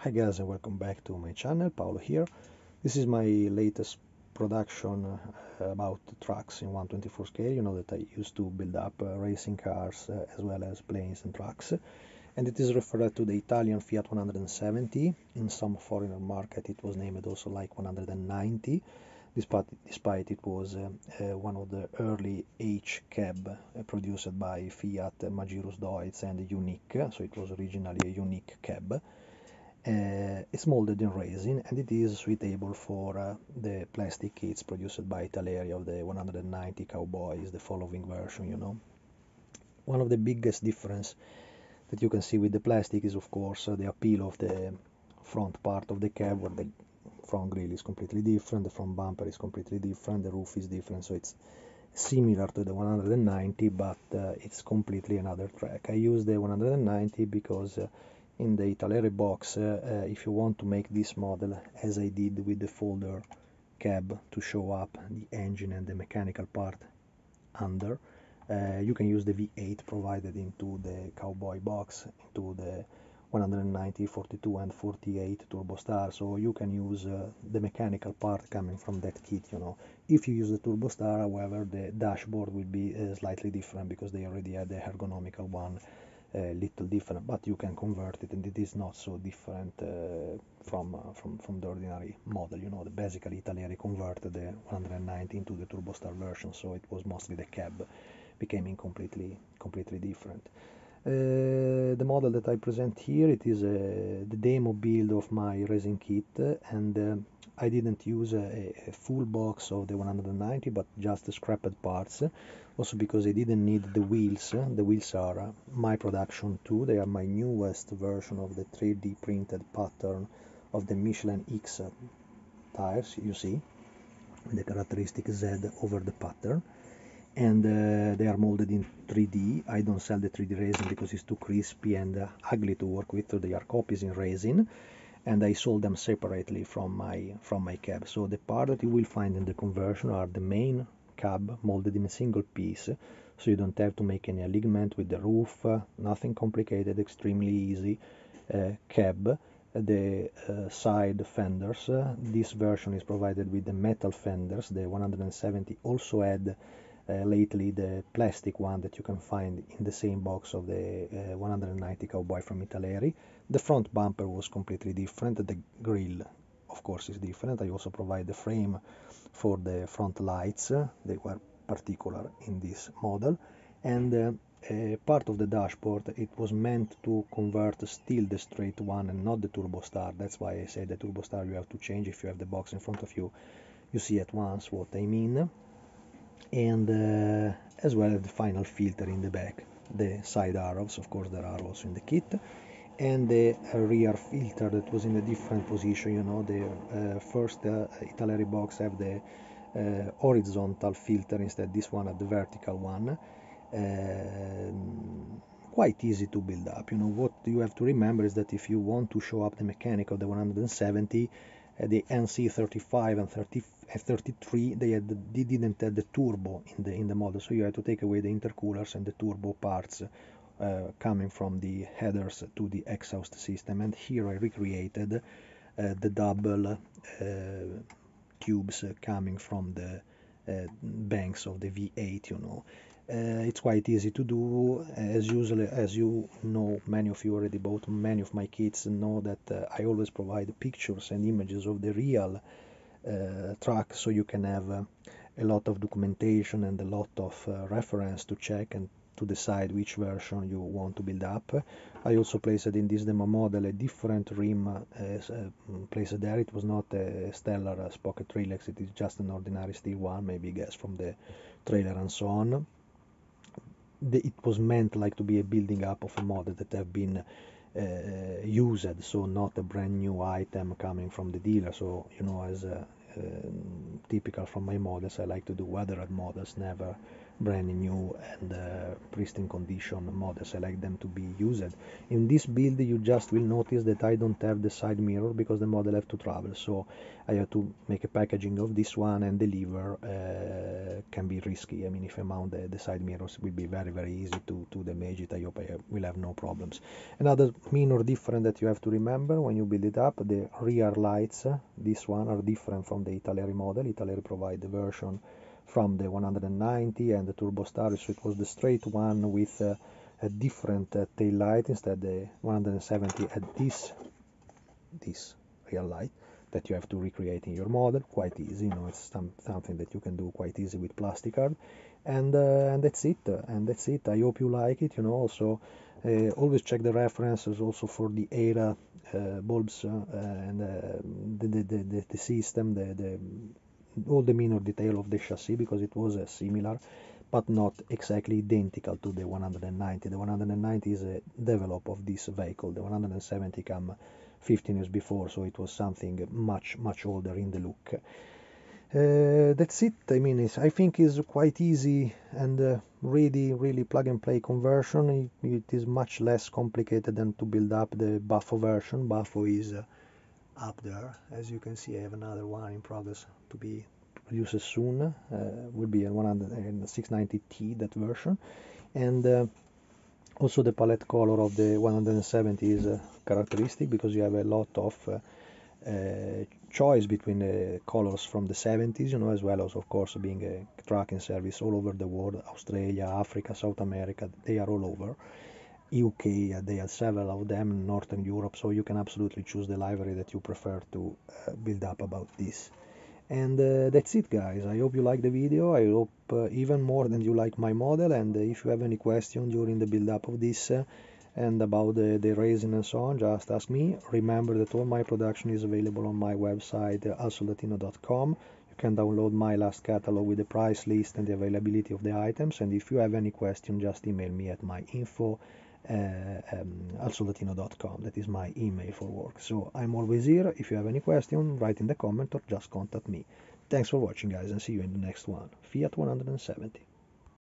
Hi guys, and welcome back to my channel. Paolo here. This is my latest production about trucks in 124 scale. You know that I used to build up racing cars as well as planes and trucks, and it is referred to the Italian Fiat 170. In some foreigner market it was named also like 190, despite it was one of the early H cab produced by Fiat, Magirus Deutz and Unique, so it was originally a unique cab. It's molded in resin and it is suitable for the plastic kits produced by Italeri of the 190 Cowboys, the following version, you know. One of the biggest difference that you can see with the plastic is of course the appeal of the front part of the cab, where the front grille is completely different, the front bumper is completely different, the roof is different, so it's similar to the 190, but it's completely another track. I use the 190 because in the italeri box, if you want to make this model as I did with the folder cab to show up the engine and the mechanical part under, you can use the V8 provided into the Cowboy box, into the 190, 42 and 48 Turbo Star, so you can use the mechanical part coming from that kit, you know. If you use the Turbo Star, however, the dashboard will be slightly different because they already had the ergonomical one, little different, but you can convert it and it is not so different from the ordinary model, you know. Basically Italeri converted the 190 into the Turbo Star version, so it was mostly the cab becoming completely different. The model that I present here, it is the demo build of my resin kit, and I didn't use a full box of the 190 but just the scrapped parts, also because I didn't need the wheels. The wheels are my production too. They are my newest version of the 3D printed pattern of the Michelin X tires, you see the characteristic Z over the pattern, and they are molded in 3D. I don't sell the 3D resin because it's too crispy and ugly to work with, so they are copies in resin, and I sold them separately from my cab. So the part that you will find in the conversion are the main cab molded in a single piece, so you don't have to make any alignment with the roof, nothing complicated, extremely easy cab. The side fenders, this version is provided with the metal fenders. The 170 also had lately the plastic one that you can find in the same box of the 190 Cowboy from Italeri. The front bumper was completely different. The grille, of course, is different. I also provide the frame for the front lights. They were particular in this model, and part of the dashboard, it was meant to convert still the straight one and not the Turbo Star. That's why I say the Turbo Star you have to change. If you have the box in front of you, you see at once what I mean. And as well as the final filter in the back, the side arrows, of course there are also in the kit, and the rear filter that was in a different position, you know. The first Italeri box have the horizontal filter, instead this one had the vertical one. Quite easy to build up, you know. What you have to remember is that if you want to show up the mechanic of the 170, the NC35 and 33, they didn't have the turbo in the model, so you have to take away the intercoolers and the turbo parts coming from the headers to the exhaust system. And here I recreated the double tubes coming from the banks of the V8, you know. It's quite easy to do, as you know, many of you already bought many of my kits and know that I always provide pictures and images of the real truck, so you can have a lot of documentation and a lot of reference to check and to decide which version you want to build up. I also placed in this demo model a different rim placed there. It was not a Stellar Sprocket Relax, it is just an ordinary steel one, maybe gas from the trailer and so on. It was meant like to be a building up of a model that have been used, so not a brand new item coming from the dealer. So, you know, as typical from my models, I like to do weathered models, never brand new and pristine condition models. I like them to be used. In this build you just will notice that I don't have the side mirror because the model have to travel, so I have to make a packaging of this one, and deliver can be risky. I mean, if I mount the side mirrors, it will be very easy to damage it. I hope I will have no problems. Another minor difference that you have to remember when you build it up, the rear lights, this one, are different from the Italeri model. Italeri provide the version from the 190 and the Turbo Star, so it was the straight one with a different tail light. Instead, the 170 had this rear light that you have to recreate in your model. Quite easy, it's something that you can do quite easy with plastic card. And that's it. I hope you like it. Also always check the references also for the era bulbs and the system, all the minor detail of the chassis, because it was similar but not exactly identical to the 190. The 190 is a develop of this vehicle. The 170 come 15 years before, so it was something much older in the look. That's it. I mean, I think it's quite easy and really plug and play conversion. It is much less complicated than to build up the Buffo version. Buffo is up there. As you can see, I have another one in progress to be produced soon. Will be a 690T, that version. And also the palette color of the 170 is characteristic, because you have a lot of choice between the colors from the 70s, as well as, of course, being a trucking service all over the world. Australia, Africa, South America, they are all over. UK, they have several of them in Northern Europe, so you can absolutely choose the livery that you prefer to build up about this. And that's it, guys. I hope you like the video. I hope even more than you like my model. And if you have any question during the build up of this and about the resin and so on, just ask me. Remember that all my production is available on my website, alsolatino.com. You can download my last catalog with the price list and the availability of the items. And if you have any question, just email me at my info alsolatino.com. That is my email for work. So I'm always here. If you have any question, write in the comment or just contact me. Thanks for watching, guys, and see you in the next one. Fiat 170.